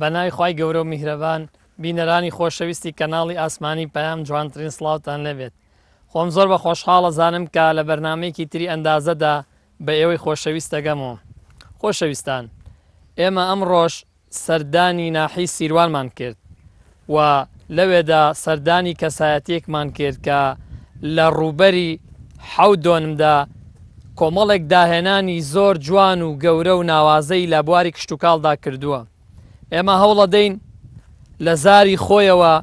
بەناوی خوای گەورە و میهرەبان بینەرانی خۆشەویستی کەناڵی ئاسمانی پەیام جوانترین سڵاوتان لەبێت. خۆم زۆر بە خۆشحاڵە زانم کە لە بەرنامەیەکی تری ئەندازەدا بە ئێوەی خۆشەویست دەگەمەوە. خۆشەویستان، ئێمە ئەمڕۆژ سەردانی ناحی سیروانمان کرد و لەوێدا سەردانی کەسایەتیەکمان کرد کە لە ڕووبەری حەوت دۆنمدا کۆمەڵێک داهێنانی زۆر جوان و گەورە و ناوازەی لە بواری کشتتوکاڵدا کردووە. ئێمە هەوڵە دەین لە زاری خۆیەوە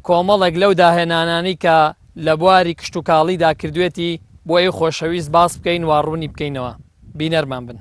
کۆمەڵێک لەو داهێنانانی کە لە بواری کشتتوکاڵیدا کردوێتی بۆ ئەی خۆشەویست باس بکەین و ڕوونی بکەینەوە. بینەرمان بن.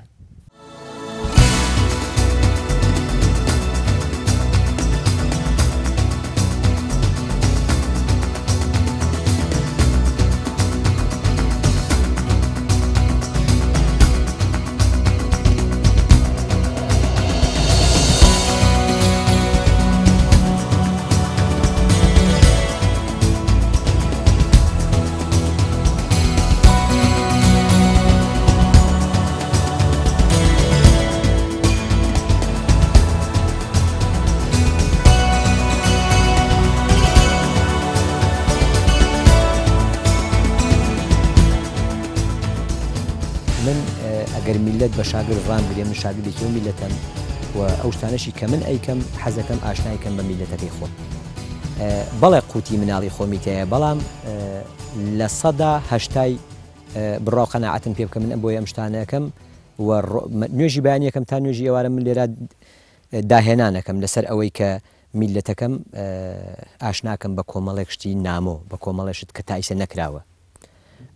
ئەگەر میلەت بە شاگرد ڕام بگرێ من شاگردێکی و میلەتەم و ئەو شتانەشی کە من ئەیکەم حەزەکەم ئاشنایکەم بە میلەتەکەی خۆم. بەڵێ قوتی مناڵی خۆمی تەیە، بەڵام لە سەدا هەشتای بڕاو قەناعەتم پێ بکە من بۆی ئەم شتانەکەم و نوێژی بەیانیەکەم تا نوێژی ئێوارە من لێرە داهێنانەکەم لەسەر ئەوەی کە میلەتەکەم ئاشناکەم بە کۆمەڵێک شتی نامۆ بە کۆمەڵێشت کە تایسە نەکراوە.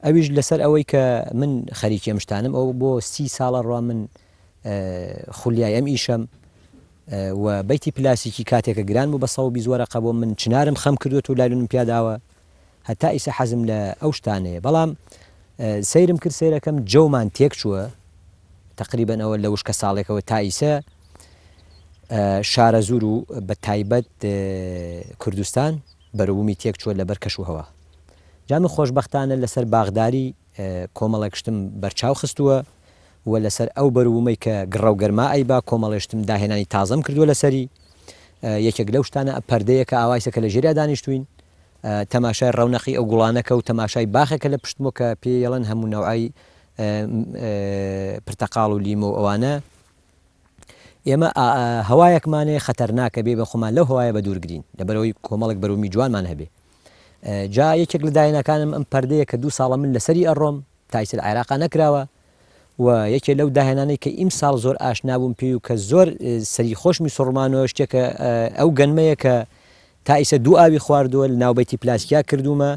ئەویش لەسەر ئەوەی کە من خەریکی ئەم شتانم ئەو بۆ 30 ساڵە ڕوا من خولیای ئەم ئیشەم و بەیتی پلاسیکی کاتێکە گران بوو بە 120 وەرەقە بۆ من چنارم خەم کردوێت و لایلونم پیاداوە هەتا ئیسە حەزم لە ئەو شتانەیە. بەڵام سەیرم کرد سەیرەکەم جەومان تێک چووە تقریبەن ئەوە لە وشکە ساڵێکەوە تا ئیسە شارە زور و بە تایبەت کوردستان بەروومی تێک چووە لەبەر کەش و هەوا. جامە خۆشببختانە لەسەر باغداری کۆمەڵێک شتم بەرچاو خستووە و لەسەر ئەو بەروومەی کە گڕە و گەرما ئەیبا کۆمەڵێشتم داهێنانی تازەم کردووە لەسەری. یەکێک لەو شتانە پەردەیە کە ئاوایسەکە لە ژێریا دانیشتوین، تەماشای ڕەونەقی ئەو گوڵانەکە و تەماشای باخێکە لە پشتمۆ کە پێڵەن هەموو نەوعی پرتەقاڵ و لیمە و ئەوانە. ئێمە هەوایەکمانێ خەتەرناکە بێ بە خۆمان لەو هەوایە بە دوورگرین لەبەرەوەی کۆمەڵێک بەروومی جوانمان هەبێ. جا یەکێک لە داهێنەکانم ئەم پەردەیە کە 2 ساڵە من لەسەری ئەڕۆم تایسل عێراقا نەکراوە و یەکێ لەو داهێنانەی کە ئیم ساڵ زۆر ئاشنا بووم پێی و کە زۆر سەری خۆشمی سوڕمانەوە شتێکە ئەو گەنمەیە کە تا ئیسە 2 ئاوی خواردووە لە ناوبەیتی پلاسیکیا کردومە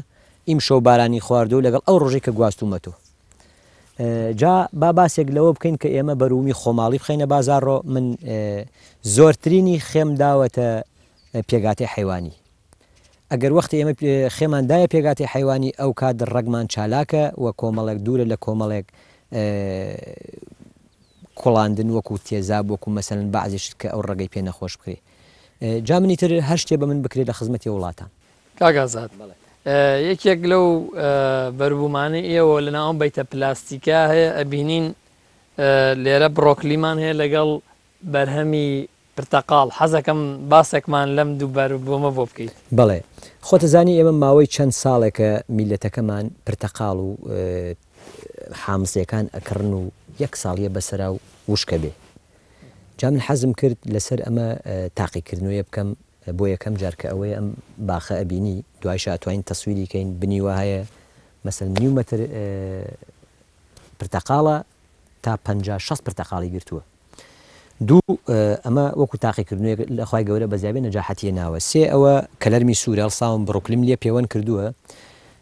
ئیم شەو بارانی خواردووە لەگەڵ ئەو ڕۆژێک کە گواستومەتەوە. جا با باسێک لەوە بکەین کە ئێمە بەروومی خۆماڵی بخەینە بازارڕۆ. من زۆرترینی خێم داوەتە پێگاتی حیوانی. ئەگەر وەختی ئێمە خێماندایە پێگاتی حیوانی ئەو کات ڕەگمان چالاکە و کۆمەڵێک دوورە لە کۆمەڵێک کوڵاندن وەکو تێزاب وەکو مەسەلەن بەعزیشت کە ئەو ڕێگەی پێ نەخۆش بکرێ. جا منی تر هەر شتێ بە من بکرێت لە خزمەتی وڵاتان. کاگازات یەکێک لەو بەربوومانەی ئێوە لە ناوم بەیتە پلاستیکا هەیە ئەبینین لێرە بڕۆکلیمان هەیە لەگەڵ بەرهەمی پرتەقاڵ. حەزەکەم باسێکمان لەم دوو بەربوومە بۆ بکەیت. بەڵێ خۆتەزانی ئێمە ماوەی چەند ساڵێکە میلەتەکەمان پرتەقاڵ و حامزەکان ئەکڕن و 1 ساڵیە بەسەرا و وشکە بێ. جا من حەزم کرد لەسەر ئەمە تاقیکردنوە بکەم بۆ یەکەم جارکە ئەوەیە ئەم باخە ئەبینی دوایش ئەتوانین تەسویری کەین بنیوە هەیە مەسەن 9 مەتر پرتەقاڵە تا 50-60 پرتەقاڵی گرتووە. دوو ئەمە وەکو تاقیکردنوێک لەخوای گەورە بەزیابێ نەجاحەتیە ناوە. سێ ئەوە کەلەرمی سوورە هەڵساوم بڕۆکلیم لێ پەیوەند کردووە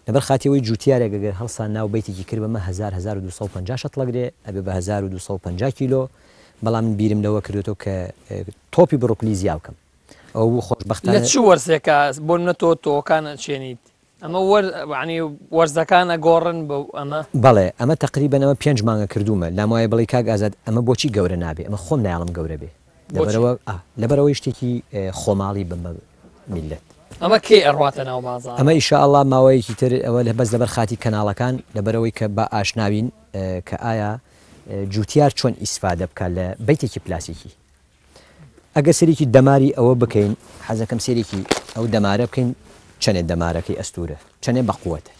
لەبەر خاتیەوەی جوتیارێک ئەگەر هەڵسان ناو بەیتێکی کرد بەمە 1250 شەتڵەگرێ ئەبێ بە 1250 کیلۆ. بەڵام بیرم لەوە کردوێتەوە کە تۆپی بڕۆکلی زیاو بکەم. ئەو بوو خۆشبەختانە لە چ وەرزێکە بۆ منە تۆکانە چێنیت ئەمە وەرزانی وەرزەکانە گۆڕن بە ئەمە؟ بەڵێ ئەمە تقریبەن ئەمە 5 مانگە کردومە لامایە بڵی کاک ئازاد ئەمە بۆچی گەورە نابێ؟ ئەمە خۆم نایڵم گەورە بێ لەبەرەوەی شتێکی خۆماڵی بمە میلەت. ئەمە کێ ئەڕواتە ناو بازاڕ؟ ئەمە ئیشاءالله ماوەیەکی تر ئەوە بەس لەبەر خاتی کەناڵەکان لەبەرەوەی کە بە ئاشناوین کە ئایا جوتیار چۆن ئیسفادە بکات لە بەیتێکی پلاسیکی. ئەگە سەرێکی دەماری ئەوە بکەین حەزەکەم سێرێکی ئەو دەمارە بکەین چەنێ دەمارەکەی ئەستورە چەنێ بەقووەتە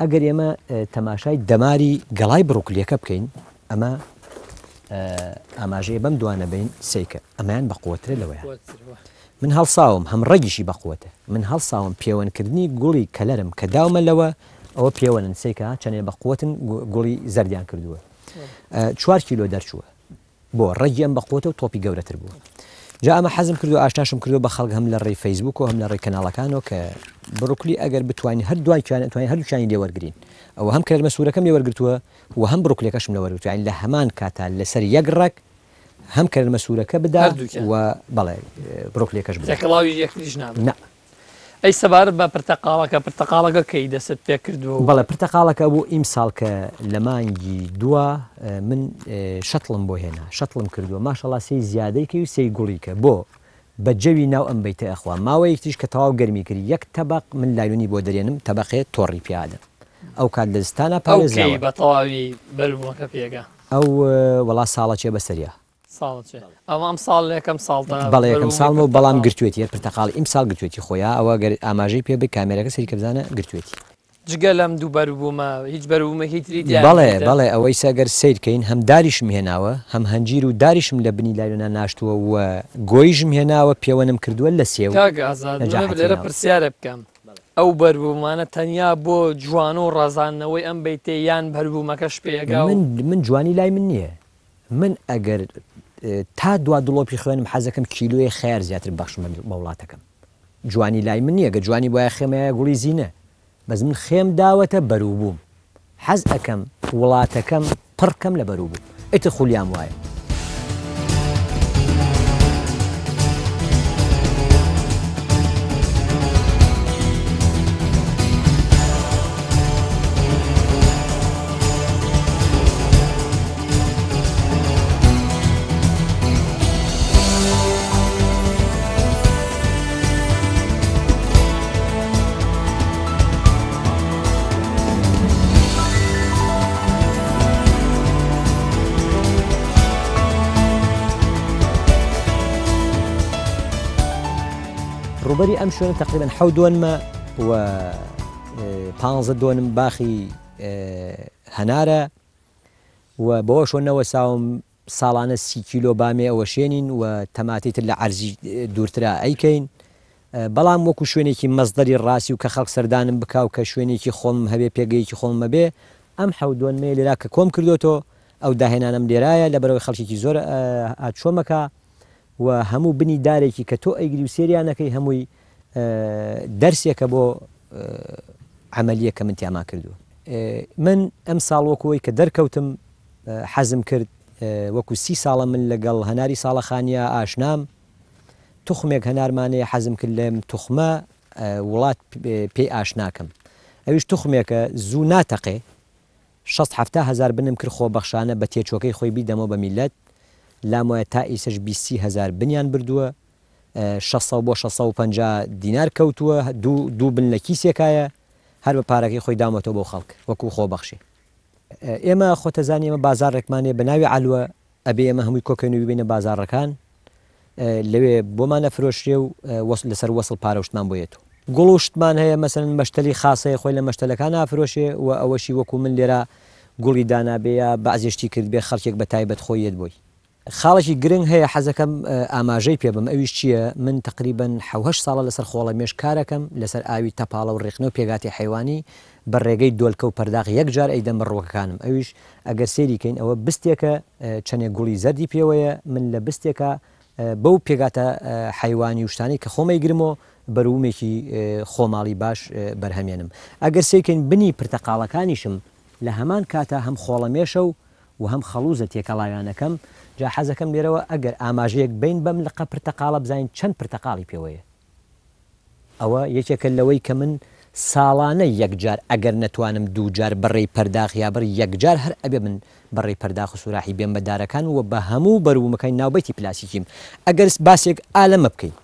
ئەگەر ئێمە تەماشای دەماری گەڵای بڕوکلیەکە بکەین ئەمە ئاماژەیە بەم دوانە بین سیکە ئەمایان بەقووەترە لەوەیە من هەڵساوم هەم ڕەگیشی بەقووەتە من هەڵساوم پێوەندکردنی گوڵی کەلەرم کە داومە لەوە ئەوە پێوەنن سیکە چەنێ بەقووەتن گوڵی زەردیان کردووە 4 کیلۆ دەرچووە بۆ ڕێگی ئەم بەقووەتە و تۆپی گەورەتر بووە جا ئەمە حەزم کردو ئاشناشم کردو بە خەڵک هەم لە ڕێی فەیسبوک و هەم لە ڕێی کەناڵەکانەوە کە بڕوکلی ئەگەر بتوانین هەر دوای توانین هەردووچانی لێوەرگین ئەوە هەم کەرمە سوورەکەم لێوەرگرتووە و هەم بڕوکلەکەشم لەوەرگرتوین لە هەمان کاتا لەسەر یەک ڕێک هەم کەرمە سوورەکە بدا و بەڵێ بڕوکلێکەش بڵاوی یەکیش نابێت ئەی سەبارەت بە پرتەقاڵەکە کەی دەست پێ کردووە بەڵێ پرتەقاڵەکە بوو ئیمساڵ کە لە مانگی دووە من شەتڵم بۆ هێنا شەتڵم کردووە ماشەڵا سی زیادەی کە و سی گوڵیکە بۆ بە جەوی ناو ئەم بیتە ئەخوا ماوەیەکیش کە تەواو گەرمی کردی یەک تەبق من لایونی بۆ دەرێنم تەبقێت تۆڕی پیادە ئەو کات لە زستانە پاڵێزی بە تەواوی بەربوومەکە پێگە ئەو وڵا ساڵە چێ بەسەریا ئەوە ئەم ساڵ یەکەم ساڵدا بەڵێ یەکەم ساڵمە و بەڵام گرتوێتی پرتەقاڵی ئیم ساڵ گرتوێتی خۆیان ئەوە گەر ئاماژەی پێ بێ کامێرەکە سەری کە بزانە گرتوێتی جگە لەم دوو بەربوومە هیچ بەربوومەکی تری بەڵێ ئەوەی سەگەر سیرکەین هەم داریشم هێناوە هەم هەنجیر و داریشم لە بنی لایۆنا ناشتووە و گۆیژم هێناوە پێوەنم کردووە لە سێو لێرە پرسیارە بکەم ئەو بەربوومانە تەنیا بۆ جوان و ڕازاندنەوەی ئەم بیتێ یان بەربوومەکەش پێگا من جوانی لای من نییە من ئەگەر تا دوا دڵۆپی خوێنم حەزەکەم کیلوی خێر زیاتر بەخشمە بە وڵاتەکەم جوانی لای من نییە گە جوانی وایە خێمەیە گوڵی زیینە بەس من خێم داوەتە بەروو بووم حەز ئەەکەم وڵاتەکەم پڕکەم لە بەروو بوو ئێتە خولیام وایە ڕوبەری ئەم شوێنە تقریبا 7 دۆنمە و 15 دۆنم باخی هەنارە و بەوە شۆنەوە ساوم ساڵانە 30 کیلۆ بامێ ئەوە شێنین و تەماتێتر لە عەرزی دوورترا ئەیکەین بەڵام وەکو شوێنێکی مەزدەری ڕاستی و کە خەڵک سەردانم بکاو کە شوێنێکی خۆم هەبێ پێگەیەکی خۆم مەبێ ئەم 7 دۆنمێ لێرا کە کۆم کردوتەوە ئەو داهێنانم لێرایە لە بەرەوەی خەڵکێکی زۆر ئاچۆمەکە و هەموو بنی دارێکی کە تۆ ئەیگری و سێریانەکەی هەمووی دەرسێکە بۆ عملیە کە من تیاما کردووە من ئەم ساڵ وەکوەوەی کە دەرکەوتم حەزم کرد وەکو 30 ساڵە من لەگەڵ هەناری ساڵەخانیە ئاشنام توخمێک هەنارمانەیە حەزم کرد لێم توخمە وڵات پێی ئاشناکەم ئەویش توخمێکە زوو ناتەقێ 6 هزار بنم کرد خۆبەخشانە بە تێچۆکەی خۆی بیدەمەوە بە میلەت لامۆیە تا ئیسەش 20 هزار بنیان بردووە 600 بۆ 650 دینار کەوتووە دوو بن لە کیسێکایە هەر بە پارەکەی خۆی دامەتەوە بۆ خەڵک وەکو خۆبەخشی ئێمە خۆتەزانی ئێمە بازارڕێکمانێ بە ناوی عەلوە ئەبێ ئێمە هەمووی کۆکەینەوە ببینە بازارڕەکان لەوێ بۆمانە فرۆشتێ و لەسەر وەسڵ پارەشتمان بۆیێت گوڵ و شتمان هەیە مەسەن مەشتەلی خاسەیە خۆی لە مەشتەلەکان نافرۆشێ و ئەوەشی وەکو من لێرە گوڵی دانابێە بەعزیشتی کرد بێ خەڵکێک بە تایبەت خۆیت بۆی خاڵێکی گرنگ هەیە حەزەکەم ئاماژەی پێ بم ئەویش چییە من تقریبا 7 ساڵە لەسەر خۆڵە مێش کارەکەم لەسەر ئاوی تەپاڵە و ڕێخنەوە پێگاتی حیوانی بە ڕێگەی دۆلکە و پەرداغ یەکجار ئەیدەم بە ڕۆکەکانم ئەویش ئەگەر سێریکەین ئەوە بستێکە چەندێک گوڵی زەردی پێوەیە من لە بستێکە بەو پێگاتە حیوانی وشتانی کە خۆمەی گرمەوە بەروومێکی خۆماڵی باش بەرهەمێنم ئەگەر سێکەین بنی پرتەقاڵەکانیشم لە هەمان کاتە هەم خۆڵەمێشە و هەم خەڵوزە تێکەڵایانەکەم جا حەزەکەم لێرەوە ئەگەر ئاماژەیەک بین بەم لەقە پرتەقاڵە بزانین چەند پرتەقاڵی پێوەیە ئەوە یەکێکە لەوەی کە من ساڵانە یەکجار ئەگەر نەتوانم دووجار بەڕێی پەرداخ یا بڕ یەکجار هەر ئەبێ من بەڕێی پەرداخ و سوراحی بێن بەدارەکان و بە هەموو بەروومەکەی ناوبەتی پلاسیکیم ئەگەر باسێک ئالەمە بکەین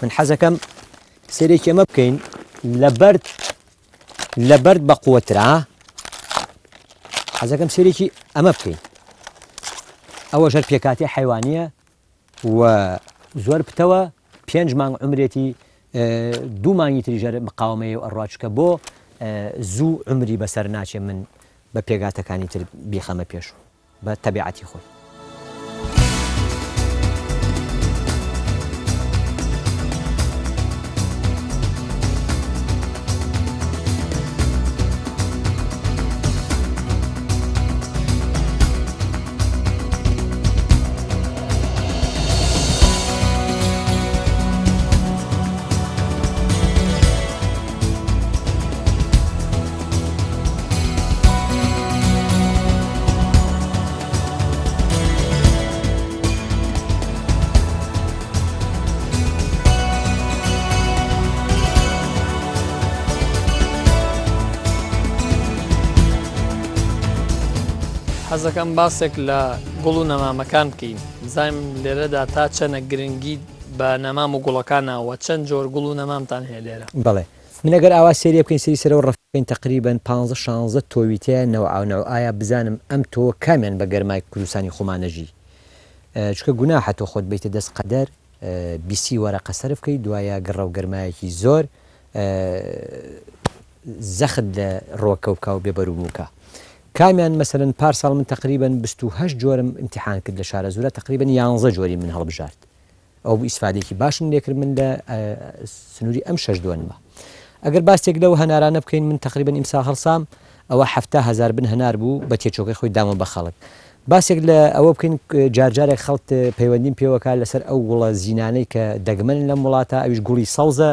من حەزەکەم سێرێکی ئەمە بکەین لە بەرد بە قووەترا حەزەکەم سێرێکی ئەمە بکەین ئەوە ژەر پێکاتی حیوانیە و زۆر پتەوە 5 مانگ عمرێتی 2 مانگی تریژەر مقاومەیە و ئەڕواچکە بۆ زوو عمری بەسەر ناچێ من بە پێگاتەکانی تر بیخەمە پێش بە تەبیعەتی خۆی. حەزەکەم باسێک لە گوڵ و نەمامەکان بکەین زانیم لێرەدا تا چەنە گرنگی بە نەمام و گوڵەکانەوە چەند جۆر گوڵ و نەمامتان هەیە لێرە. بەڵێ من ئەگەر ئاوا سێریە بکەین سری سەرەوە ڕفین تقریبن 15-16 تۆویتەیە نەوە ئایا بزانم ئەم تۆ کامیان بە گەرمای کوردستانی خۆمانەژی چکە گوناحە تۆ خۆت بیتە دەست قەدەر بیسی وەرەقە سەرف بکەی دوایە گەڕە و گەرمایەکی زۆر زەخت لە ڕۆکە و بکە و بێبەروبووکە. کامیان مەسەرەن پارساڵ من تقریبن 28 جۆرم امتحان کرد لە شارە زورە تقریبن 11 جۆری من هەڵبژارد ئەو ئیسفادێکی باشم لێکرد من لە سنووری ئەم 6 دووەنمە. ئەگەر باستێک لەو هەنارانە بکەین من تقریبن ئیمسا هەڵسام ئەوە 70,000 بن هەنار بوو بە تێچۆکەی خۆی دامە بە خەڵک. باسێک لە ئەوە بکەین جارجارێک خەڵت پەیوەندیم پێوەکە لەسەر ئەو گوڵە زیینانەی کە دەگمەن لەم وڵاتە ئەویش گوڵی سەوزە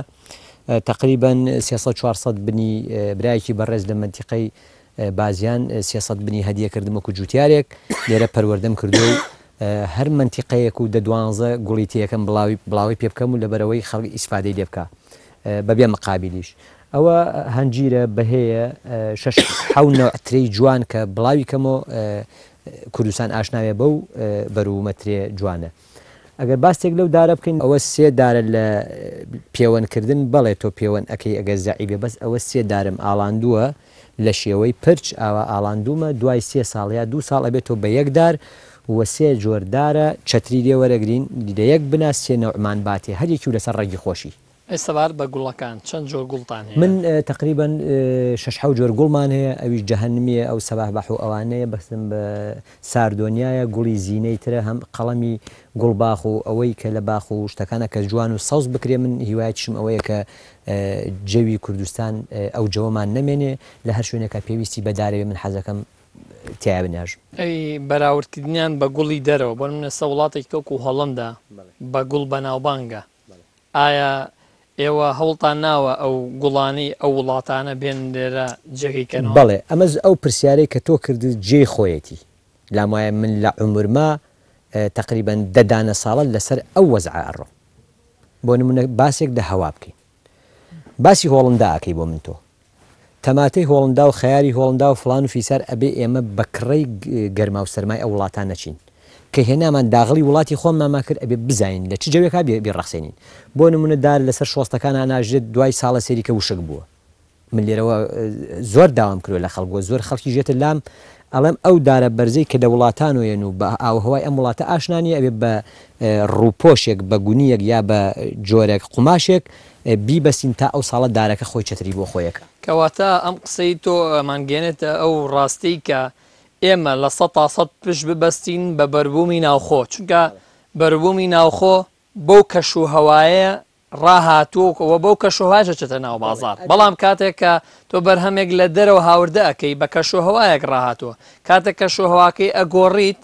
تقریبن 300-400 بنی برایەکی بەڕێز لە منتیقەی بازیان 300 بنی هەدیە کردم وەکو جوتیارێک لێرە پەروەردەم کردو و هەر منتیقەیەک و 12 گوڵی تێیەکەم بڵاوی پێ بکەم و لەبەرەوەی خەڵکی ئیسفادەی لێ بکە بەبێ مقابلیش. ئەوە هەنجیرە بەهەیە 6 ترەی جوان کە بڵاوی کەمەوە کوردستان ئاشناوێ بەو بەرومەترێ جوانە. ئەگەر باستێک لەو دارە بکەین ئەوە 3 دارە لە پێوەندکردن بەڵێ تۆ پێوەند ئەەکەی ئەگەر زەعیبێ بەس ئەوە 3 دارم ئاڵاندووە لە شێوەی پرچ ئاوا ئاڵاندومە دوای 3 ساڵ یا 2 ساڵ ئەبێتەوە بە یەکدار وە 3 جۆردارە چەتری لێ وەرەگرین لە یەک بناسیێ نەوعمان باتێ هەرێکی و لەسەر ڕێگی خۆشی. ئێستاوار بە گوڵەکان چەند جۆر گوڵتان هەیە؟ من تقریبا 6 جۆر گوڵمان هەیە ئەویش جەهەنمیە ئەو سەباح بەح و ئەوانەیە بەستم بە ساردۆنیایە گوڵی زیینەی ترە هەم قەڵەمی گوڵباخ و ئەوەی کە لە باخ و شتەکانە کە جوان و سەوز بکرێ من هیوایەتشم ئەوەیە کە جەوی کوردستان ئەو جەوەمان نەمێنێ لە هەر شوێنێکە پێویستی بەدارەوێ من حەزەکەم تیا بنێژ. ئەی بەراوردکردنیان بە گوڵی دەرەوە بۆ منە سە وڵاتێک تۆکو و هەڵەمدا بە گوڵ بەناوبانگە ئایا ئێوە هەوڵتان ناوە ئەو گوڵانی ئەو وڵاتانە بێن لێرە جێگەیکەنەوە؟ بەڵێ ئەمە ئەو پرسیارەی کە تۆ کرد جێ خۆیەتی لام وایە من لە عمرما تقریبا 10 ساڵە لەسەر ئەو وەزع ئەڕۆ بۆ نمونە باسێک دە هەوا بکەین باسی هۆڵندا ئەکەی بۆ من تۆ تەماتەی هۆڵندا و خەیاری هۆڵندا و فلان و فیسار ئەبێ ئێمە بەکڕەی گەرما و سەرمای ئەو وڵاتان نەچین کە هێنامان داغڵی وڵاتی خۆم ماما کرد ئەبێ بزانین لە چ جەوێکا بێڕەخسێنین بۆ نمونە دار لەسەر شۆستەکان ئاناژێت دوای ساڵە سێریکە وشک بووە من لێرەوە زۆر داوام کردو لە خەڵکوە زۆر خەڵکی ژێتە لام ئەڵێم ئەو دارە بەرزەی کە لە وڵاتانوێن و بە ئاوهەوای ئەم وڵاتە ئاشنانی ئەبێ بە ڕووپۆشێک بە گونیەک یا بە جۆرێک قوماشێک بیبەسین تا ئەو ساڵە دارەکە خۆی چەتری بۆ خۆیەکە. کەواتە ئەم قسەی تۆ ئەمانگەێنێتە ئەو ڕاستی کە ئێمە لە 100 پشت ببەستین بە بەربوومی ناوخۆ چونکە بەربوومی ناوخۆ بەو کەش و هەوایە ڕاهاتووەوە بەو کەشوهواژە چێتە ناو بازار بەڵام کاتێک کە تۆ بەرهەمێک لە دەرەوە هاوردە ئەەکەی بە کەش و هەوایەک ڕاهاتووە کاتێک کەش و هەواکەی ئەگۆڕیت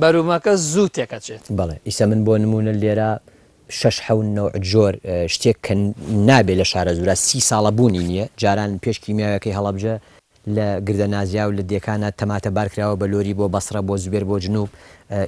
بەرومەکە زوو تێکەچێت. بەڵێ ئیسە من بۆ نمونە لێرە 6 جۆر شتێک کە نابێت لە شارە زورە 30 ساڵە بوونی نییە جاران پێش کیمیاوەکەی هەڵەبجە لە گردە نازیا و لە دیێکانە تەماتە بارکراوە بە لۆری بۆ بەسرە بۆ زوبێر بۆ جنوب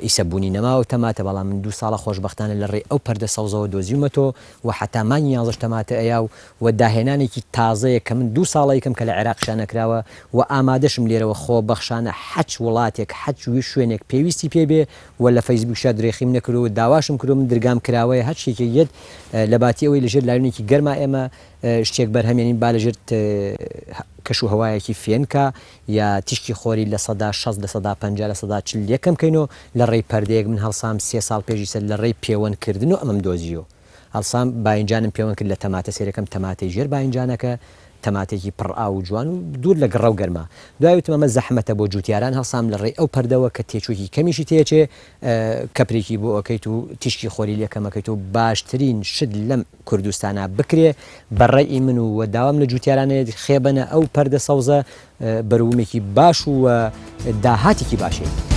ئیسەبوونی نەماوە تەماتە بەڵام من 2 ساڵە خۆشببختانە لە ڕێ ئەو پەردە سەوزەوە دۆزیومەتەوە و حتامانی 11 تەماتە ئەیا و داهێنانێکی تازەیە کە من 2 ساڵێکم کە لە عێراقشانەکراوە و ئامادەشم لێرەوە خۆ بەخشانە حەچ وڵاتێک حەچوی شوێنێک پێویستی پێبێ و لە فەیسبوکشا درێخیم نەکردەوە داواشم کردو من درگام کراوەیە هەر شتێکی یەت لە باتی ئەوەی لەژێر لاوێنێکی گەرما ئێمە شتێک بەرهەمێنین با لەژێر کەش و هەوایەکی فێنکە یا تیشکی خۆری لە 60 لە 150 لە 140 یەکەم کەینەوە لە ڕێی پەردەیەک من هەڵسام 3 ساڵ پێشی سەر لە ڕێی پێوەندکردن و ئەمەم دۆزیەوە هەڵسام باینجانم پێوەند کرد لە تەماتە سێرەکەم تەماتەی ژێر باینجانەکە تەماتێکی پڕ ئاو جوان و دوور لە گڕە و گەرما دوای وتم ئەمە زەحمەتە بۆ جوتیاران هەڵسام لە ڕێی ئەو پەردەوە کە تێچووکی کەمیشی تێچێ کەپرێکی بۆ ئەەکەیت و تیشکی خۆری لێکەمەکەیت و باشترین شت لەم کوردستانە بکرێ بەڕێی من و داوام لە جوتیارانێت خێبەنە ئەو پەردە سەوزە بەروومێکی باش و داهاتێکی باشێت.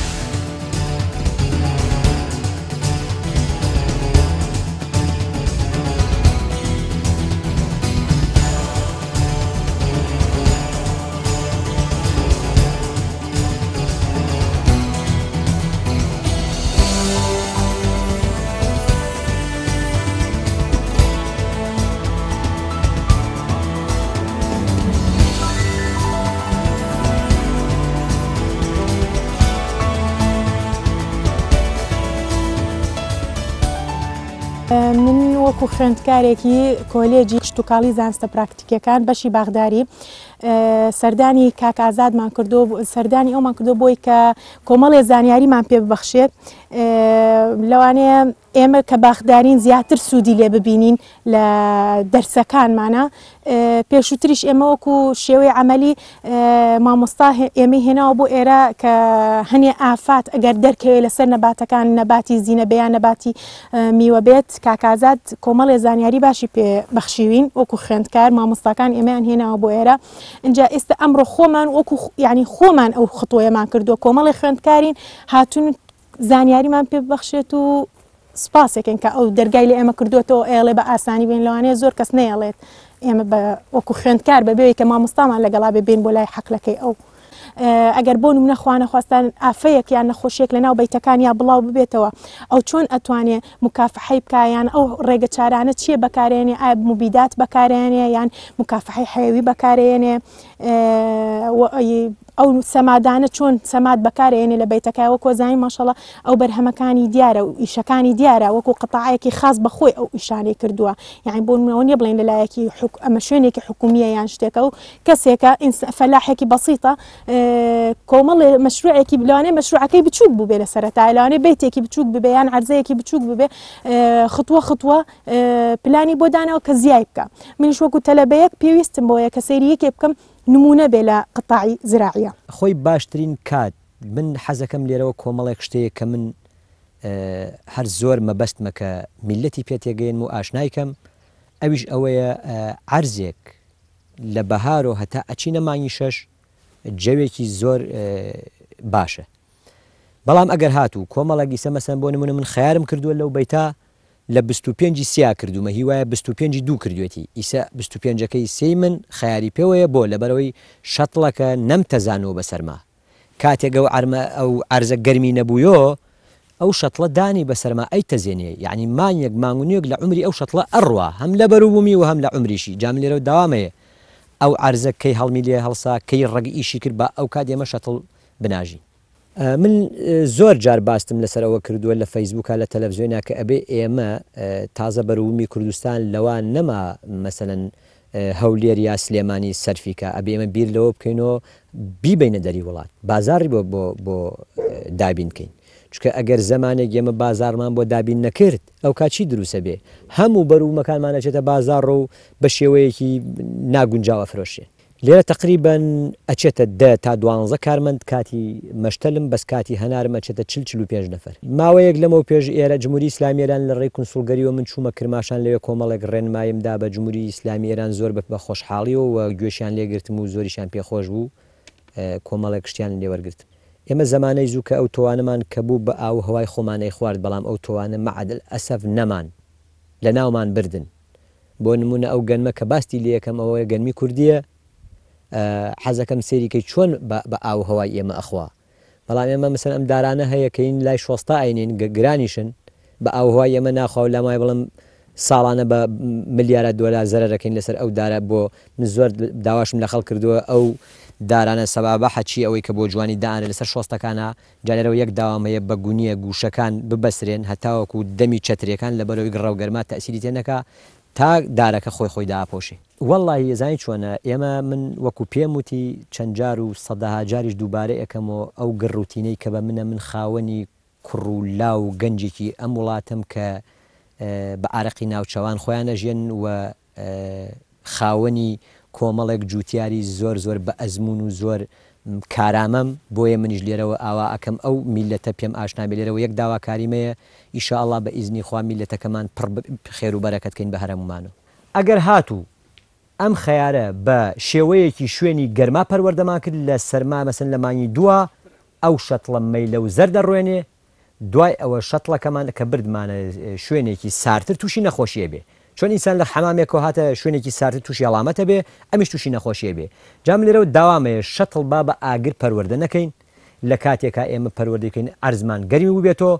من وەکو خوێندکارێکی کۆلێجی کشتتوکاڵی زانستە پراکتیکەکان بەشی باغداری سەردانی کاک ئازادمان کردو سەردانی ئەومان کردو بۆی کە کۆمەڵێ زانیاریمان پێ ببەخشێت لەوانەیە ئێمە کە باغدارین زیاتر سوودی لێ ببینین لە دەرسەکانمانە پێشووتریش ئێمە وەکو شێوەی عملی مامۆستا ئێمە هێناوە بۆ ئێرە کە هەنێ ئافات ئەگەر دەرکەوێت لەسەر نەباتەکان نەباتی زیینە بەیان نەباتی میوە بێت کاک ئازاد کۆمەڵێ زانیاری باشی پێ بەخشیوین وەکو خوێندکار مامۆستاکان ئێمەیان هێناوە بۆ ئێرە اینجا ئێستا ئەمڕۆ خۆمان وەکو یعنی خۆمان ئەو خطوەیەمان کردووە کۆمەڵی خوێندکارین هاتوون زانیاریمان پێ ببەخشێت و سپاسێکن کە ئەو دەرگای لە ئێمە کردوێتەوە ئێڵێ بە ئاسانی بین لەوانەیە زۆر کەس نەیەڵێت ئێمە وەکو خوێندکار بەبێ کە مامۆستامان لەگەڵا ببین بۆ لای حەقلەکەی ئەو ئەگەر بۆ نمونە خوانەخواستان ئافەیەک یان نەخۆشیێک لە ناو بەیتەکان یا بڵاو ببێتەوە ئەو چۆن ئەتوانێ مکافحەی بکایان ئەو ڕێگە چارانە چییە بەکارێنێ ئایا موبیدات بەکارێنێ یان مکافحەی حەیوی بەکارێنێ ئەو سەمادانە چۆن سەماد بەکارێنێ لە بەیتەکە وەکو زانین ماشەڵڵا ئەو بەرهەمەکانی دیارە و ئیشەکانی دیارە وەکو قەتاعەیەکی خاص بەخۆی ئەو ئیشانەی کردووە یعنی بۆ نمونەوە نییە بڵێن لەلایەکی ئەمە شوێنێکی حکومیە یان شتێکە و کەسێکە فەلاحێکی بەسیتە کۆمەڵێ مەشروعێکی لەوانەیە مەشروعەکەی بچووک بووبێ لە سەرەتا لەوانەیە بەیتێکی بچووک ببێ یان عەرزەیەکی بچووک ببێ خطوە خطوە پلانی بۆ داناوە کە زیای بکە منیش وەکو تەلەبەیەک پێویستم بۆیە کە سەیری یەکێ بکەم نمونە بێ لە قەتاعی زراعیە خۆی باشترین کات من حەزەکەم لێرەوە کۆمەڵێک شتەیە کە من هەر زۆر مەبەستمە کە میلەتی پێتێگەین و ئاشنایکەم ئەویش ئەوەیە عەرزێک لە بەهارۆ هەتا ئەچینە مانگی شەش جەوێکی زۆر باشە بەڵام ئەگەر هاتوو کۆمەڵێکی سەمەسەن بۆ نمونە من خەیارم کردووە لەو بەیتا لە 25 سیا کردومە هیوایە 25 دوو کردوێتی ئیسا 25ەکەی سی من خیاری پێوەیە بۆ لەبەرەوەی شەتڵەکە نەمتەزانەوە بەسەرما کاتێکە ئەو عەرزە گەرمی نەبوویۆ ئەو شەتڵە دانی بەسەرما ئەی تەزێنێ یعنی مانیەک مانگونیەک لە عمری ئەو شەتڵە ئەڕوا هەم لە بەروبوومی و هەم لە عمریشی جام لێرە داوامەیە ئەو عەرزە کەی هەڵمی لێ هەڵسا کەی ڕەگی ئیشی کرد بە ئەو کات ئێمە شەتڵ بناژین من زۆر جار باستم لەسەرەوە کردووە لە فەیسبووکە لە تەلەڤزیۆنە کە ئەبێ ئێمە تازە بەروومی کوردستان لەوان نەما مەسەلەن هەولێر یا سلێمانی سەرفیکە ئەبێ ئێمە بیر لەوە بکەینەوە بیبینە دەری وڵات بازاری بۆ دابین بکەین چکە ئەگەر زمانێک ئێمە بازارمان بۆ دابین نەکرد ئەو کاچی دروسە بێ هەموو بەروومەکانمانەچێتە بازار و بە شێوەیەکی ناگونجاوە فرۆشێ لێرە تقریبان ئەچێتە 10 تا 12 کارمەند کاتی مەشتەلم بەس کاتی هەنارم ئەچێتە 45 نەفەر ماوەیەک لەمەوە پێش ئێرە جمهوری ئیسلامی ئێران لە ڕێی کنسوڵگەریەوە من چوومە کرماشان لەوێ کۆمەڵێک ڕێنمایمدا بە جمهوری ئیسلامی ئێران زۆر بە خۆشحاڵیەوە و گوێشیان لێگرتم و زۆریشان پێخۆش بوو کۆمەڵێک شتیان لێوەرگرتم ئێمە زمانەی زوو کە ئەو تۆوانەمان کە بوو بە ئاو هەوای خۆمانەی خوارد بەڵام ئەو تۆوانە مەعەدل ئەسەف نەمان لە ناومان بردن بۆ نمونە ئەو گەنمە کە باستی لێ یەکەم ئەوەیە گەنمی کوردیە حەزەکەم سێریکەی چۆن بە ئاو هەوای ئێمە ئەخوا بەڵام ئێمە مەسەن ئەم دارانە هەیە کە این لای شۆستا ئاینین گرانیشن بە ئاو هەوای ئێمە ناخوا و لامای بڵم ساڵانە بە ملیارە دۆلار زەرەکەین لەسەر ئەو دارە بۆ من زۆر داواشم لە خەڵ کردووە ئەو دارانە سەبابە حەچی ئەوەی کە بۆ جوانی دانە لەسەر شۆستەکانە جارێرەوە یەک داوامەیە بە گونیە گوشەکان ببەسرێن هەتاوەکو دەمی چەترەکان لە بەرەوەی گڕە و گەرما تەسیری تێنەکە تا دارەکە خۆی داپۆشێ. وەڵڵی زانی چۆنە ئێمە من وەکو پێم وتی چەند جار و سەدەها جاریش دووبارە ئەەکەمەوە ئەو گەڕوتینەی کە بە منە من خاوەنی کوڕ و لا و گەنجێکی ئەم وڵاتم کە بە ئارەقی ناوچەوان خۆیان ئەژێن و خاوەنی کۆمەڵێک جوتیاری زۆر بە ئەزمون و زۆر کارامەم بۆیە منیش لێرەوە ئاوا ئەەکەم ئەو میلەتە پێم ئاشنابێ لێرەوە یەک داواکاریمەیە ئیشاءالله بە ئیزنی خوا میلەتەکەمان پڕ خێر و بەرەکەتکەین بە هەرمومانەوە. ئەگەر هاتوو ئەم خەیارە بە شێوەیەکی شوێنی گەرما پەروەردەمان کرد لە سەرما مەسن لە مانگی دووە ئەو شەتڵە مەیلە و زەر دەڕوێنێ دوای ئەوە شەتڵەکەمان کە بردمانە شوێنێکی سارتر تووشی نەخۆشیە بێ چۆن ئینسان لە حەمامێکەوە هاتە شوێنێکی سارتر تووشی ئەڵامەتە بێ ئەمیش تووشی نەخۆشیە بێ جام لێرەوە داوامەیە شەتڵ با بە ئاگر پەروەردە نەکەین لە کاتێکا ئێمە پەروەردەکەین ئەرزمان گەرمی بووبێتەوە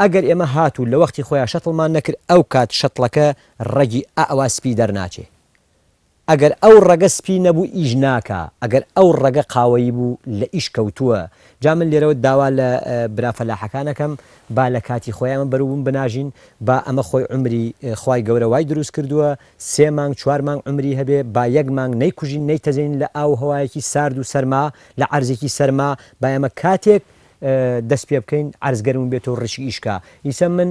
ئەگەر ئێمە هاتوو لە وەختی خۆیان شەتڵمان نەکرد ئەو کات شەتڵەکە ڕەگی ئەوا سپی دەرناچێ ئەگەر ئەو ڕەگە سپی نەبوو ئیش ناکە ئەگەر ئەو ڕەگە قاوەیی بوو لە ئیش کەوتووە جا من لێرەوە داوا لە برافەلاحەکانەکەم با لە کاتی خۆیانمە بەروبووم بناژین با ئەمە خۆی عمری خوای گەورە وای دروست کردووە 3 مانگ 4 مانگ عمری هەبێ با 1 مانگ نەیکوژین نەیتەزین لە ئاو هەوایەکی سارد و سەرما لە عەرزێکی سەرما با ئێمە کاتێک دەست پێ بکەین عەرزگەرم بێتەوە ڕشی ئیشکا ئیسە من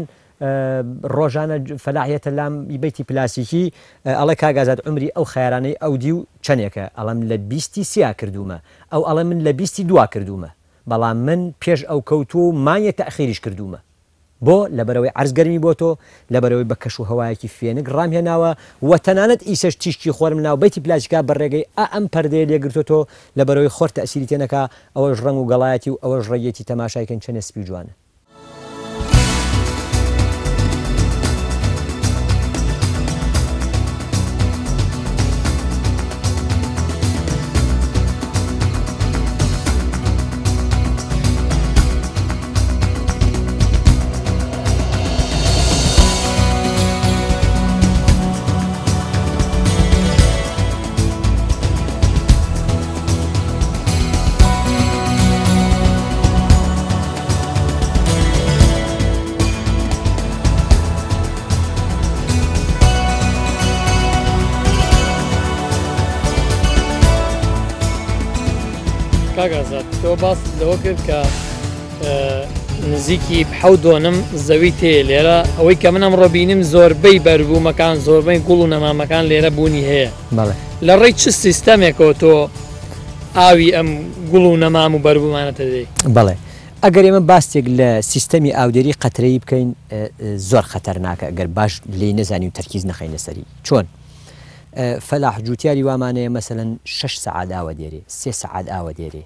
ڕۆژانە فەلاحیەتە لام بیتی پلاسیکی ئەڵێ کاگازات عمری ئەو خەیارانەی ئەو دی و چەندێکە ئەڵم لە 23 کردومە ئەو ئەڵێ من لە 22 کردومە بەڵام من پێش ئەو کەوتو و مانگە تەخیریش کردومە بۆ لەبەرەوەی عەرزگەرمی بۆ تۆ لەبەرەوەی بە کەش و هەوایەکی فێنک ڕامهێناوە و تەنانەت ئیسەش تیشکی خۆرم ناو بیتی پلاسیکا بەڕێگەی ئەم پەردەیە لێگرتۆ لەبەرەوەی خۆر تەسیری تێنەکە ئەوەش ڕنگ و گەڵایەتی و ئەوەش ڕێگێتی تەماشایکەن چەنە سپی جوانە. کاگازات تۆ باس لەوە کرد کە نزیکی حەودۆنم زەوی تێ لێرە ئەوەی کە منم ڕۆبینم زۆربەی بەربوومەکان زۆربەی گوڵ و نەمامەکان لێرە بوونی هەیە لە ڕێی چ سیستەمێکەوە تۆ ئاوی ئەم گوڵ و نەمام و بەربوومانەتە دەی؟ بەڵێ ئەگەر ئێمە باستێک لە سیستەمی ئاودێری قەترەیی بکەین زۆر خەتەرناکە ئەگەر باش لێی نەزانی و تەرکیز نەخەینە سەری چۆن فەلاح جوتیاری وامانەیە مەسەلەن 6 سەعات ئاوە دێرێ 3 سەعات ئاوە دێرێ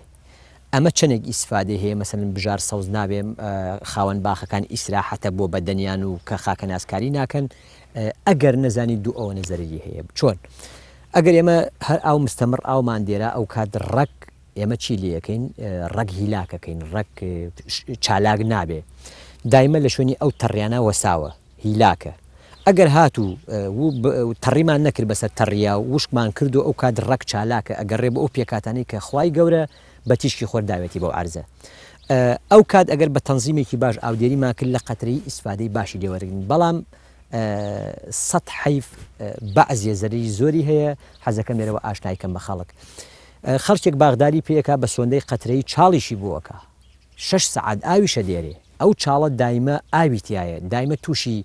ئەمە چەندێک ئیسفادە هەیە مەسەلەن بژار سەوز نابێ خاوەن باخەکان ئیسراحەتە بۆ بەدەنیان و کە خاکە ناسکاری ناکەن ئەگەر نەزانی دوو ئەوە نەزەرری هەیە چۆن ئەگەر ئێمە هەر ئاو مستەمر ئاومان دێرە ئەو کات ڕەک ئێمە چی لەکەین ڕەک هیلاکەکەین ڕەک چالاک نابێ دایمە لە شوێنی ئەو تەڕیانە وەساوە هیلاکە ئەگەر هاتوو تەڕیمان نەکرد بەسەر تەڕیا و وشکمان کردو ئەو کات ڕەک چالاکە ئەگەڕێ بە ئەو پێکاتانی کە خوای گەورە بە تیشکی خۆرداوێتی بۆ عەرزە ئەو کات ئەگەر بە تەنزیمێکی باش ئاودێریمان کرد لە قەتری ئیسفادەی باشی لێوەرگن بەڵام 100 حیف بەعزیە زەری زۆری هەیە حەزەکەم لێرەوە ئاشنایکەم بە خەڵک خەڵکێک باغداری پێیەکە بە سۆندەی قەترەی چاڵیشی بووەکە 6 سەعات ئاویشە دێرێ ئەو چاڵە دایمە ئاوی تایە دایمە تووشی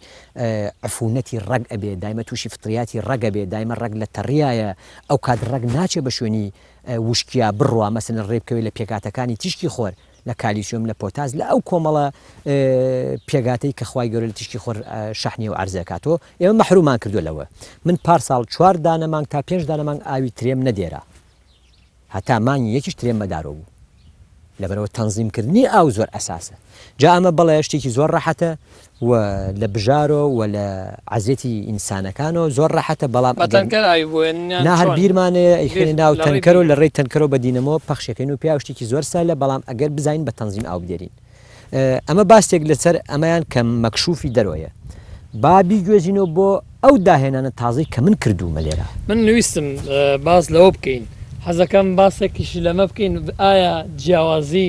عفونەتی ڕەگ ئەبێ دایمە تووشی فتریاتی ڕەگە بێ دایمە ڕەگ لە تەڕیایە ئەو کات ڕەگ ناچێ بە شوێنی وشکیا بڕوە مەسن ڕێبکەوی لە پێکاتەکانی تیشکی خۆر لە کالیسیۆم لە پۆتاز لە ئەو کۆمەڵە پێگاتەی کە خوای گەورە لە تیشکی خۆر شەحنی و عەرزەکاتەوە ئێمە مەحرومان کردو لەوە من پارساڵ 4 دانەمانگ تا 5 دانەمانگ ئاوی ترێم نەدێرە هەتا مانگی یەکیش ترێم بەدارۆ بوو لەبەرەوە تەنزیمکردنی ئاو زۆر ئەساسە جا ئەمە بەڵێ شتێکی زۆر ڕەحەتە و لە بژارۆ و لە عەزێتی ئینسانەکانەوە زۆر ڕەحەتە بەڵام هەر بیرمانەیە ئەیخێنی ناو تەنکەرۆ لە ڕێی تەنکەرۆ بە دینەمەوە پەخشەکەین و پیا شتێکی زۆر سالە بەڵام ئەگەر بزانین بە تەنزیم ئاو بدێرین ئەمە باستێک لەسەر ئەمەیان کە مەکشوفی دەرۆیە با بیگوێزینەوە بۆ ئەو داهێنانە تازەی کە من کردومە لێرە من نویستم باز لەوە بکەین حەزەکەم باسێکیش لەمە بکەین ئایا جیاوازی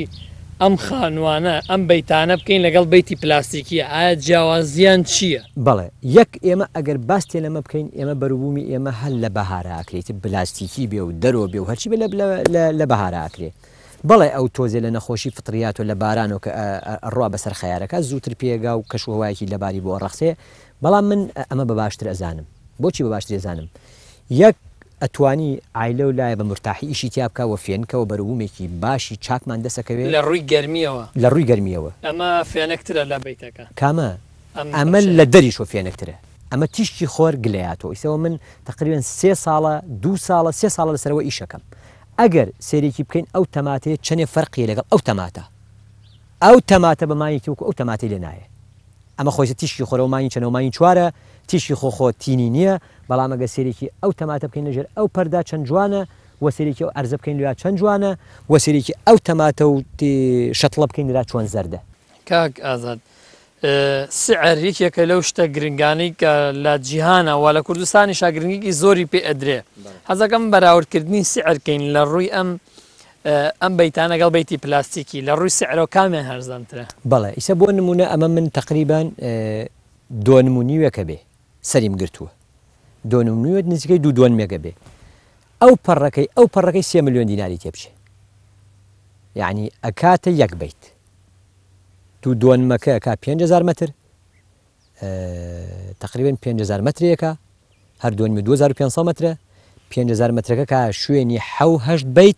ئەم خانوانە ئەم بەیتانە بکەین لەگەڵ بەیتی پلاستیکیە ئایا جیاوازیان چییە؟ بەڵێ یەک ئێمە ئەگەر باستێ لەمە بکەین ئێمە بەروبوومی ئێمە هەل لە بەهاراکرێت بلاستیکی بێ و دەرۆ بێ و هەرچی بێ لە بەهاراکرێ بەڵێ ئەو تۆزێ لە نەخۆشی فطریات و لە باران و کە ڕوا بەسەر خەیارەکە زووتر پێگا و کەشوهوایەکی لەباری بۆ ڕەخسێ بەڵام من ئەمە بە باشتر ئەزانم بۆچی بە باشتر ئەزانم یەک ئەتوانی ئایلە و لایە بە مرتاحی ئیشی تیا بکەوە فێنکەوە بەروبوومێکی باشی چاکمان دەسەکەوێت لە ڕووی گەرمیەوە لە ڕووی گەرمیەوە ئەمە فێنەکترە لە بەیتەکە کامە ئەمە لە دەریشۆ فێنەکترە ئەمە تیشتی خۆر گلەیاتەوە ئیسەوە من تقریبان 3 ساڵە 2 ساڵە 3 ساڵە لەسەرەوە ئیشەکەم ئەگەر سێرێکی بکەین ئەو تەماتەیە چەندێ فەرقی لەگەڵ ئەو تەماتە بەمایەکی وەکو ئەو تەماتی لێ نایە ئەمە خۆی تیشتی خۆرەوەمانی چەنەوەمانی چوارە تیشی خۆ تینی نییە بەڵام ئەگە سێرێکی ئەو تەماتە بکەین لەژێر ئەو پەردا چەند جوانە وە سێرێکی ئەو ئەرزە بکەین لە چەند جوانە وە سێرێکی ئەو تەماتە و شەتڵە بکەین لە چۆن زەردە کاک ئازاد سعر یەکێکە لەو شتە گرنگانەی کە لە جیهانەوە لە کوردستانی شاگرنگێکی زۆری پێ ئەدرێ حەزەکەم بەراوردکردنی سعرکەین لە ڕووی ئەم بەیتانە گەڵ بەیتی پلاستیکی لە ڕووی سعرەوە کامیان هەرزانترە بەڵێ ئیسە بۆ نمونە ئەمە من تقریبان 2 نمونیوەکە بێ سەریم گرتووە 2 نمونیوێت نزیکەی 2 مێگە بێ ئەو پەڕەکەی 3 ملیۆن دیناری تێبچێ یعنی ئەکاتە یەک بیت دووەنمەکە کا 5,000 متر تقریبا 5,000 مترێکە هەر دووەنمی 2500 مترە 5,000 مترەکە کا شوێنی 7 بیت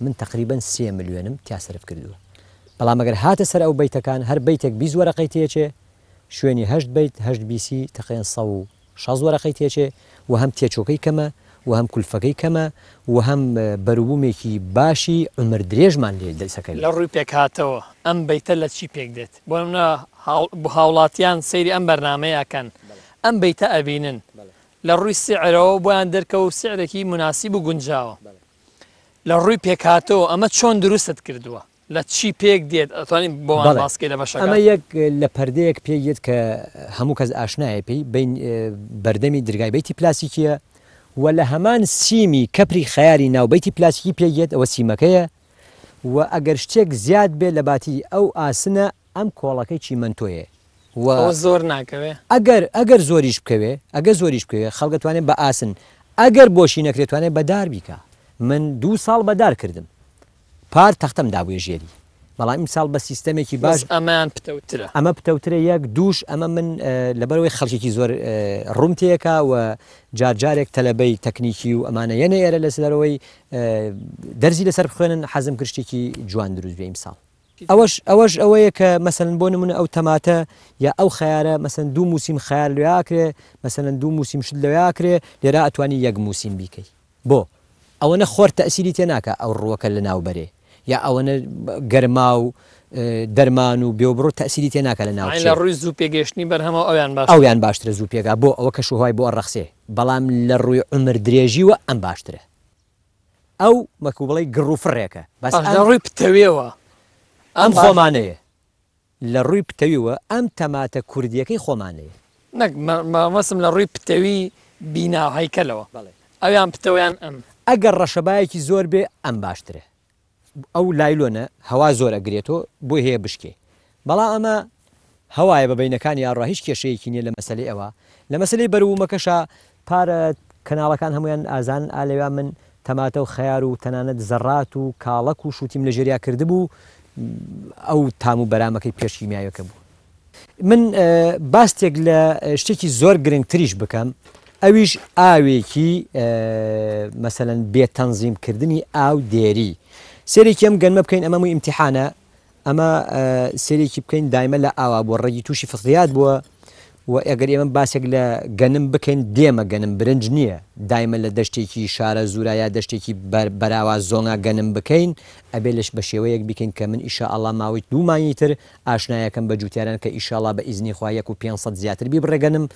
من تقریبا 3 ملیۆنم تیا سرف کردووە بەڵام ئەگەر هاتە سەر ئەو بیتەکان هەر بیتێک 20 وەرەقەی تێچێ شوێنی 8 بیت 8 بیسی تقریبا 160 وەرەقەی تێچێ و هەم تێچۆکەی کەمە و هەم کولفەکەی کەمە و هەم بەروبوومێکی باشی عمر درێژمان لێ دەسەکەی لە ڕووی پێکهاتەوە ئەم بەیتە لە چی پێک دێت بۆ منە هاوڵاتیان سەیری ئەم بەرنمەیەکەن ئەم بەیتە ئەبینن لە ڕووی سعرەوە بۆیان دەرکەوت سعرێکی مناسیب و گونجاوە لە ڕووی پێکهاتەوە ئەمە چۆن دروستت کردووە لە چی پێک دێت ئەتوانین بۆمان باسکەی لە بەشەکە ئەمە یەک لە پەردەیەک پێیت کە هەموو کەس ئاشنایە پێی بین بەردەمی درگای بەیتی پلاسیکیە و لە هەمان سیمی کەپری خەیاری ناوبەیتی پلاسیکی پێگێت ئەوە سیمەکەیە و ئەگەر شتێک زیاد بێت لە باتی ئەو ئاسنە ئەم کۆڵەکەی چیمەنتۆیە زۆر ناکەوێ ئەگەر زۆریش بکەوێ خەڵگەتوانێت بە ئاسن ئەگەر بۆشی نەکرێتوانێت بەدار بیکە من 2 ساڵ بەدار کردم پار تەختەم دابووە ژێری بەڵام ساڵ بە سیستەمێکی باش ئەمان پتەوترە ئەمە پتەوترە یەک دووش ئەمە من لەبەرەوەی خەڵکێکی زۆر ڕوومتەیەکە و جارجارێک تەلەبەی تەکنیکی و ئەمانە یەنە ئێرە لەسەرەوەی دەرزی لەسەر بخوێنن حەزم کردشتێکی جوان دروست بێ ئیمساڵ ئەوەش ئەوەیە کە مەسەن بۆ نمونە ئەو تەماتە یا ئەو خەیارە مەسەن 2 موسیم خەیار لێیاکرێ مەسەن 2 موسیم شت لەوەیاکرێ لێرە ئەتوانی 1 موسیم بیکەی بۆ ئەوەنە خۆر تەسیری تێ ناکە ئەو ڕووەکە لە ناوبەرێ یا ئەوەنە گەرما و دەرمان و بێوبڕۆ تەسیری تێ ناکە لە ناو لە ڕووی زوو پێگەشتنی بەرهەمە ئەویان باشترە زوو پێگا بۆ ئەوە کە شوهای بۆ ڕەخسێ بەڵام لە ڕووی عمر درێژیوە ئەم باشترە ئەو مەکوبڵی گڕوفڕێکە بەس لە ڕووی پتەوێەوە ئەم خۆمانەیە لە ڕووی پتەویوە ئەم تەماتە کوردیەکەی خۆمانەیە مەسم لە ڕووی پتەوی بینا هەیکەلەوە ئەویان پتەوەیان ئەم ئەگەر ڕەشەبایەکی زۆر بێ ئەم باشترە ئەو لایلۆنە هەوا زۆر ئەگرێتەوە بۆی هەیە بشکێ بەڵام ئەمە هەوایە بەبینەکانی یاڕ هیچ کێشەیەکی نییە لە مەسلەی ئەوە لە مەسلەی بەروومەکەشە پارە کەناڵەکان هەمویان ئازان ئالێوان من تەماتە و خەیار و تەنانەت زەڕات و کاڵک و شوتیم لە ژێریا کردبوو ئەو تام و بەرامەکەی پێشکیمیاویەکە بوو من باستێک لە شتێکی زۆر گرنگتریش بکەم ئەویش ئاوێکی مەسەلەن بێتەنزیمکردنی ئاو دێری سێرێکی ئەم گەنمە بکەین ئەمە مووی ئیمتیحانە ئەمە سێرێکی بکەین دایمە لە ئاوا بۆ ڕێگی تووشی فطریات بووە و ئەگەر ئێمە باسێک لە گەنم بکەین دێمە گەنم برنج نییە دایمە لە دەشتێکی شارە زورا یا دەشتێکی بەراوا زۆنگا گەنم بکەین ئەبێ لەش بە شێوەیەک بکەین کە من ئیشاءالله ماوەی 2 مانگی تر ئاشنایەکەم بە جوتیاران کە ئیشاءالله بە ئیزنی خوا 1,500 زیاتر بیبڕێگەنم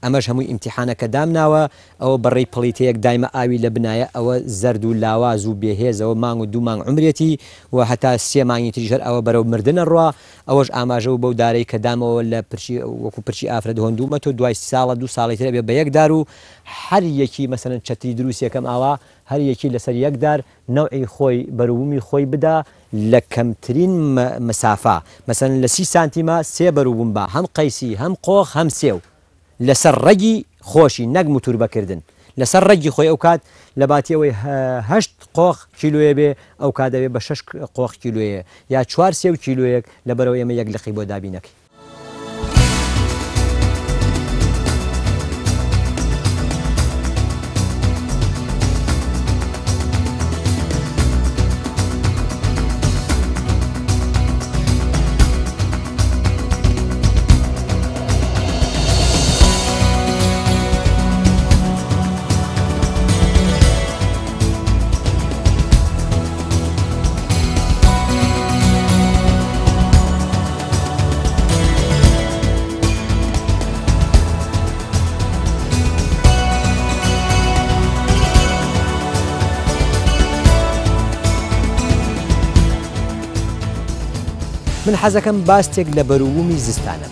ئەمەش هەمووی ئیمتیحانەکە دامناوە ئەوە بەڕێی پڵیتەیەک دایمە ئاوی لە بنایە ئەوە زەرد و لاواز و بێهێزەوە مانگ و 2 مانگ عمرێتی و هەتا 3 مانگی تریژەر ئەوە بەرەو مردنە ڕوا ئەوەش ئاماژە و بەو دارەی کە دامەوە لە پرچی وەکو پرچی ئافرەت هۆندومەوە دوای ساڵە 2 ساڵی ترە بێ بە یەکدار و هەر یەکی مەسەرەن چەتری دروستیەکەم ئاوا هەر یەکی لەسەر یەکدار نەوعی خۆی بەروبوومی خۆی بدا لە کەمترین مسافە مەسەن لە 30 سانتیمە 3 بەروبووم بە هەم قەیسی هەم قۆخ هەم سێو لەسەر ڕەگی خۆشی نەک موتور بەکردن لەسەر ڕەگی خۆی ئەو کات لە باتیەوەی 8 قۆخ کیلوێ بێ ئەو کاتەوێ بە 6 قۆخ کیلوەیە یا 4 سێو کیلوەیەک لەبەرەوە ئێمە یەک لقی بۆ دابینەکەی. من حەزەکەم باستێک لە بەروبوومی زستانە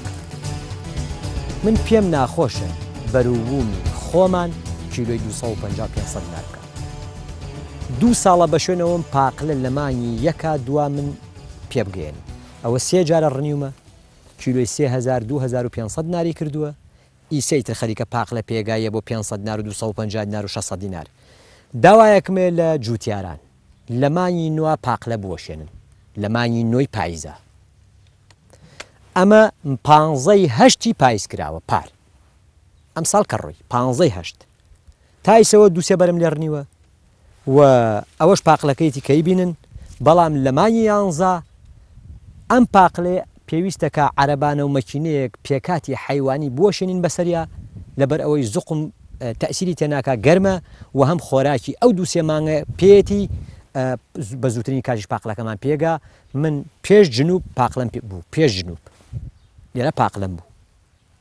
من پێم ناخۆشە بەروبوومی خۆمان کیلۆی 250 نارکە 2 ساڵە بە شوێنەوەم پاقلە لە مانگی یەکا دوا من پێ بگەێن ئەوە 3 جارە ڕنیومە کیلۆی 2500 ناری کردووە ئیسەیتر خەریکە پاقلە پێگایە بۆ 500 نار و 250 نار و 600 دینار داوایەکمێ لە جووتیاران لە مانگی نووا پاقلە بوەشێنن لە مانگی نۆی پاییزە ئەمە 15 پاییز کراوە پار ئەم ساڵ کە ڕۆی 15 تایسەوە دووسێ بەرم لێ ڕنیوە و ئەوەش پاقلەکەیتی کەی بینن بەڵام لە مانگی 11 ئەم پاقلێ پێویستەکە عەرەبانە و مەکینەیەک پێکاتی حەیوانی بوەشێنین بەسەریا لەبەر ئەوەی زوقم تەسیری تێناکە گەرمە و هەم خۆراکی ئەو دووسێ مانگە پێێتی بە زووترین کاژیش پاقلەکەمان پێگا من پێش جنوب پاقلم بوو پێش جنوب لێرە پاقلم بوو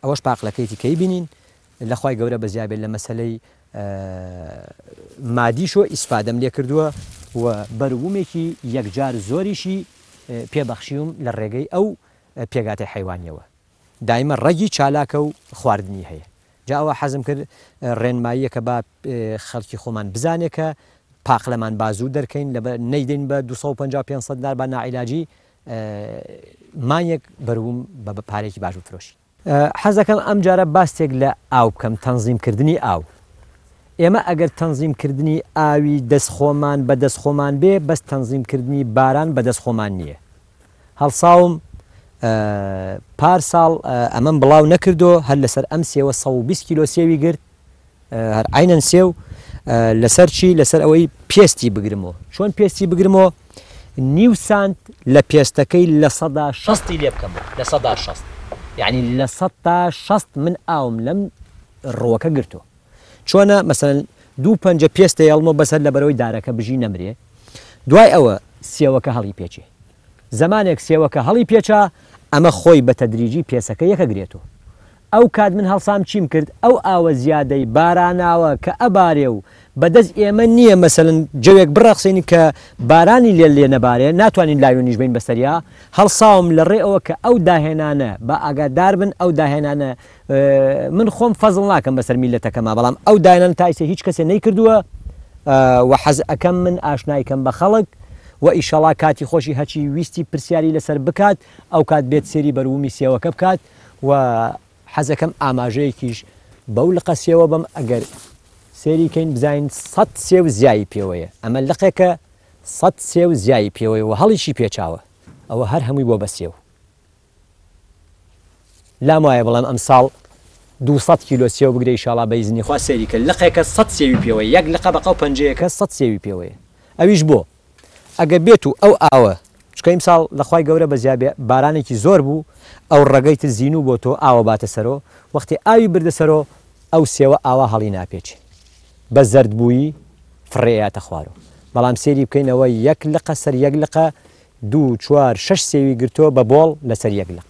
ئەوەش پاقلەکەیتی کەی بینین لەخوای گەورە بەزیابێت لە مەسەلەی مادیشۆ ئیسپادەم لێ کردووە و بەروبوومێکی یەکجار زۆریشی پێبەخشیوم لە ڕێگەی ئەو پێگاتی حیوانیەوە دایمە ڕەگی چالاکە و خواردنی هەیە جاوە حەزم کرد ڕێنماییەکە بە خەڵکی خۆمان بزانێکە پاقلەمان بازوو دەرکەین لە نەیدەین بە 250 دار بە نائیلاجی مانیەک بەروبووم بە پارێکی باش و فرۆشی حەزەکەم ئەم جارە باستێک لە ئاو بکەم تەنزیمکردنی ئاو ئێمە ئەگەر تەنزیمکردنی ئاوی دەستخۆمان بە دەستخۆمان بێ بەس تەنزیمکردنی باران بە دەستخۆمان نییە هەڵساوم پارساڵ ئەمەم بڵاو نەکردو هەر لەسەر ئەم سێوە 120 کیلۆ سێوی گرت هەر عینەن سێو لەسەر چی لەسەر ئەوەی پێستی بگرمەوە چۆن پێستی بگرمەوە نیو سانت لە پێستەکەی لە 160 لێ بکەمەوە لە 160 یعنی لە 160 من ئاوم لەم ڕۆوەکە گرتو چۆنە مەسەن 2-5 پێستە هەڵمە بەسەر لە بەرەوەی دارەکە بژی نەمرێ دوای ئەوە سێوەکە هەڵی پێچێ زمانێک سێوەکە هەڵی پێچا ئەمە خۆی بە تەدریجی پێسەکە یەکە گرێتەوە ئەو کات من هەڵسام چیم کرد ئەو ئاوە زیادەی باراناوە کە ئەبارێ و بەدەست ئێمە نییە مەسەلەن جەوێک بڕەخسێنی کە بارانی لێ نەبارێ ناتوانین لاوێنیش بین بەسەریا هەڵساوم لە ڕێەوە کە ئەو داهێنانە بە ئاگادار بن ئەو داهێنانە من خۆم فەزڵ ناکەم بەسەر میلەتەکەما بەڵام ئەو داهێنان تایسێ هیچ کەسێ نەیکردووە و حەز ئەەکەم من ئاشنایکەم بە خەڵک و ئیشەڵا کاتی خۆشی هەچی ویستی پرسیاری لەسەر بکات ئەو کات بێت سێری بەروبوومی سێوەکە بکات و حەزەکەم ئاماژەیەکیش بەو لقە سێوە بم ئەگەر سێریکەین بزانین 100 سێو زیایی پێوەیە ئەمە لقێکە 100 سێو زیایی پێوەیە و هەڵیشی پێچاوە ئەوە هەر هەمووی بۆ بە سێو لام وایە بەڵام ئەم ساڵ 200 کیلۆ سێو بگرێ ئیشاڵا بەیزنی خوا سێریکە لقێکە 100 سێوی پێوەیە یەک لقە بەقەو پەنجەیەکە 100 سێوی پێوەیە ئەویش بۆ ئەگە بێت و ئەو ئاوە چکە ئیم ساڵ لەخوای گەورە بەزیابێ بارانێکی زۆر بوو ئەو ڕێگەی تر زین و بۆ تۆ ئاوە باتە سەرۆ وەختی ئاوی بردەسەرۆ ئەو سێوە ئاوا هەڵی ناپێچێ بە زەردبووی فڕێیاتە خوارەوە بەڵام سێری بکەینەوە یەک لقە سەر یەک لقە 2 4 6 سێوی گرتۆ بە بۆڵ لەسەر یەک لقە